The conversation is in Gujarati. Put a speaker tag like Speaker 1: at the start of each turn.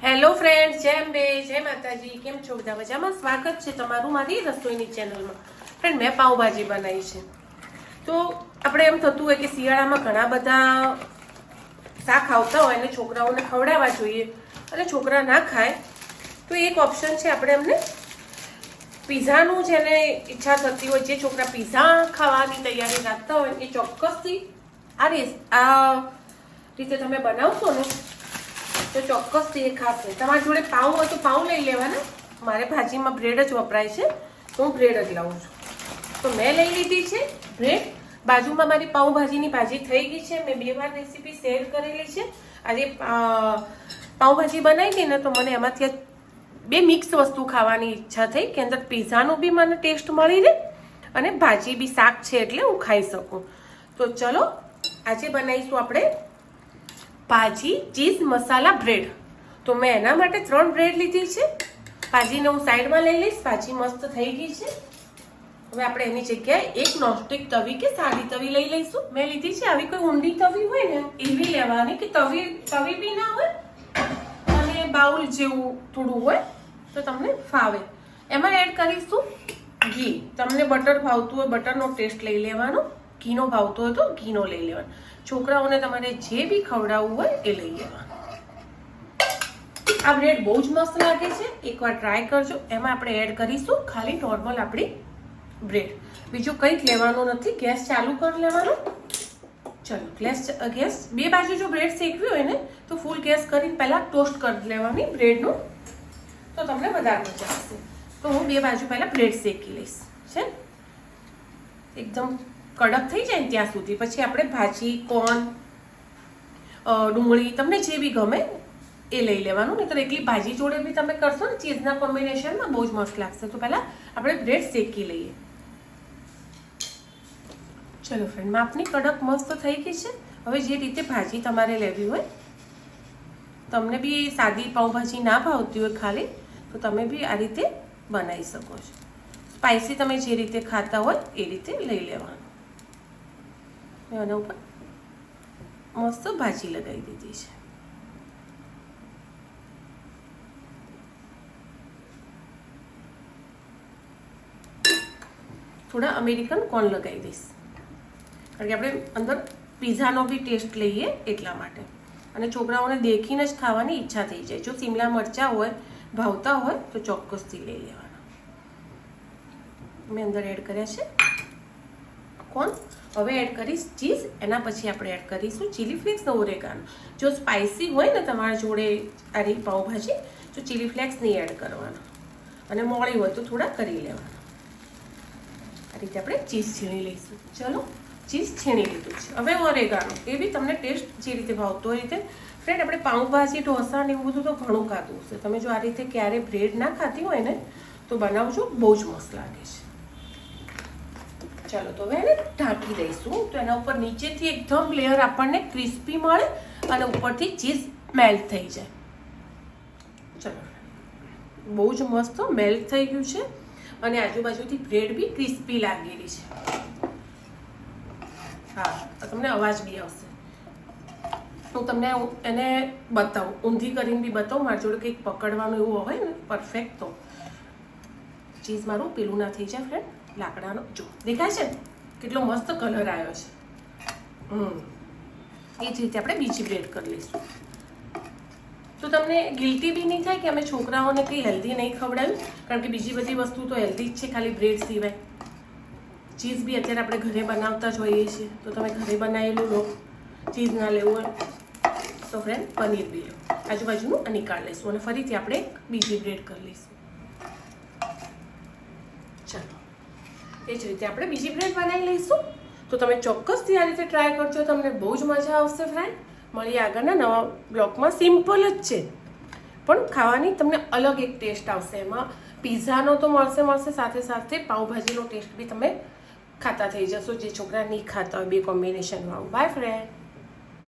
Speaker 1: હેલો ફ્રેન્ડ્સ, જય અંબે, જય માતાજી. કેમ છો બધા? મજામાં? સ્વાગત છે તમારું મારી રસોઈની ચેનલમાં. ફ્રેન્ડ, મેં પાઉંભાજી બનાવી છે. તો આપણે એમ થતું હોય કે શિયાળામાં ઘણા બધા શાક આવતા હોય અને છોકરાઓને ખવડાવવા જોઈએ અને છોકરા ના ખાય તો એક ઓપ્શન છે, આપણે એમને પીઝાનું જેને ઈચ્છા થતી હોય, જે છોકરા પીઝા ખાવાની તૈયારી રાખતા હોય એ ચોક્કસથી આ રીતે તમે બનાવશો ને તો ચોક્કસથી એ ખાશે. તમારી જોડે પાઉં હોય તો પાઉં લઈ લેવાના. મારે ભાજીમાં બ્રેડ જ વપરાય છે તો હું બ્રેડ જ લાવું છું. તો મેં લઈ લીધી છે બ્રેડ. બાજુમાં મારી પાઉંભાજીની ભાજી થઈ ગઈ છે. મેં 2 વાર રેસીપી શેર કરેલી છે. આજે પાઉંભાજી બનાવી હતી ને તો મને એમાંથી 2 મિક્સ વસ્તુ ખાવાની ઈચ્છા થઈ કે અંદર પીઝાનું બી મને ટેસ્ટ મળી રહે અને ભાજી બી શાક છે એટલે હું ખાઈ શકું. તો ચલો આજે બનાવીશું આપણે ભાજી ચીઝ મસાલા બ્રેડ. તો મેં એના માટે 3 બ્રેડ લીધી છે. ભાજીને હું સાઈડમાં લઈ લઈશ. ભાજી મસ્ત થઈ ગઈ છે. હવે આપણે એની જગ્યાએ એક નોનસ્ટિક તવી કે સાદી તવી લઈ લઈશું. મેં લીધી છે આવી કોઈ ઊંડી તવી હોય ને એવી લેવાની કે તવી બી ના હોય અને બાઉલ જેવું થોડું હોય તો તમને ફાવે. એમાં એડ કરીશું ઘી. તમને બટર ભાવતું હોય બટરનો ટેસ્ટ લઈ લેવાનો. ઘીનો ભાવતો હોય તો ઘીનો લઈ લેવાનો. છોકરાઓને તમારે જે બી ખવડાવવું હોય એ લઈ લેવાનું. આ બ્રેડ બહુ જ મસ્ત લાગે છે, એકવાર ટ્રાય કરજો. એમાં આપણે એડ કરીશું ખાલી નોર્મલ આપણી બ્રેડ. બીજું કંઈ જ લેવાનું નથી. ગેસ ચાલુ કરી લેવાનો. ચલો ગેસ 2 બાજુ જો બ્રેડ શેકવી હોય ને તો ફૂલ ગેસ કરીને પહેલાં ટોસ્ટ કરી લેવાની બ્રેડનું, તો તમને વધારે મજા આવશે. તો હું 2 બાજુ પહેલાં બ્રેડ શેકી લઈશ છે. એકદમ કડક થઈ જાય ને ત્યાં સુધી પછી આપણે ભાજી, કોર્ન, ડુંગળી તમને જે બી ગમે એ લઈ લેવાનું. નહીં તો એકલી ભાજી જોડે બી તમે કરશો ને ચીઝના કોમ્બિનેશનમાં બહુ જ મસ્ત લાગશે. તો પહેલાં આપણે બ્રેડ શેકી લઈએ. ચલો ફ્રેન્ડ, માપની કડક મસ્ત થઈ ગઈ છે. હવે જે રીતે ભાજી તમારે લેવી હોય, તમને બી સાદી પાઉંભાજી ના ભાવતી હોય ખાલી તો તમે બી આ રીતે બનાવી શકો છો. સ્પાઇસી તમે જે રીતે ખાતા હોય એ રીતે લઈ લેવાનું. એના ઉપર મસ્ત ભાજી લગાવી દીધી છે. થોડા અમેરિકન કોર્ન લગાવી દઈશ કારણ કે આપણે અંદર પીઝાનો બી ટેસ્ટ લઈએ એટલા માટે. અને છોકરાઓને દેખીને જ ખાવાની ઈચ્છા થઈ જાય. જો શિમલા મરચાં હોય ભાવતા હોય તો ચોક્કસથી લઈ લેવાના. મેં અંદર એડ કર્યા છે કોર્ન. હવે એડ કરીશ ચીઝ. એના પછી આપણે એડ કરીશું ચીલી ફ્લેક્સ ને ઓરેગાનો. જો સ્પાઇસી હોય ને તમારા જોડે આ રહી પાઉંભાજી તો ચીલી ફ્લેક્સ નહીં એડ કરવાના અને મોળી હોય તો થોડા કરી લેવાના. આ રીતે આપણે ચીઝ છીણી લઈશું. ચલો ચીઝ છીણી લીધું છે. હવે ઓરેગાનો એ બી તમને ટેસ્ટ જે રીતે ભાવતો હોય રીતે. ફ્રેન્ડ, આપણે પાઉંભાજી, ઢોસા ને એવું બધું તો ઘણું ખાધું હશે. તમે જો આ રીતે ક્યારે બ્રેડ ના ખાતી હોય ને તો બનાવજો, બહુ જ મસ્ત લાગે છે. ચાલો તો હવે એને ઢાંકી દઈશું તો એના ઉપર નીચેથી એકદમ લેયર આપણને ક્રિસ્પી મળે અને ઉપરથી ચીઝ મેલ્ટ થઈ જાય. ચલો, બહુ જ મસ્ત મેલ્ટ થઈ ગયું છે અને આજુબાજુથી બ્રેડ બી ક્રિસ્પી લાગેલી છે. હા, તમને અવાજ બી આવશે. હું તમને એને બતાવું, ઊંધી કરીને બી બતાવું. મારી જોડે કંઈક પકડવાનું એવું હોય ને પરફેક્ટ તો ચીઝ મારું પેલું ના થઈ જાય. ફ્રેન્ડ, લાકડાનો જો દેખાય છે ને કેટલો મસ્ત કલર આવ્યો છે. એ જ રીતે આપણે બીજી બ્રેડ કરી લઈશું. તો તમને ગિલ્ટી બી નહીં થાય કે અમે છોકરાઓને કંઈ હેલ્ધી નહીં ખવડાવ્યું, કારણ કે બીજી બધી વસ્તુ તો હેલ્ધી જ છે ખાલી બ્રેડ સિવાય. ચીઝ બી અત્યારે આપણે ઘરે બનાવતા જ હોઈએ છીએ. તો તમે ઘરે બનાવેલું લો. ચીઝ ના લેવું હોય તો ફ્રેન્ડ પનીર બી લો. આજુબાજુનું નીકાળી લઈશું અને ફરીથી આપણે બીજી બ્રેડ કરી લઈશું. ચાલો, એ જ રીતે આપણે બીજી બ્રેડ બનાવી લઈશું. તો તમે ચોક્કસથી આ રીતે ટ્રાય કરજો, તમને બહુ જ મજા આવશે. ફ્રેન્ડ, મળીએ આગળના નવા બ્લોગમાં. સિમ્પલ જ છે પણ ખાવાની તમને અલગ એક ટેસ્ટ આવશે. એમાં પીઝાનો તો મળશે સાથે સાથે પાઉંભાજીનો ટેસ્ટ બી તમે ખાતા થઈ જશો, જે છોકરા નહીં ખાતા હોય 2 કોમ્બિનેશન વાળું. By friend.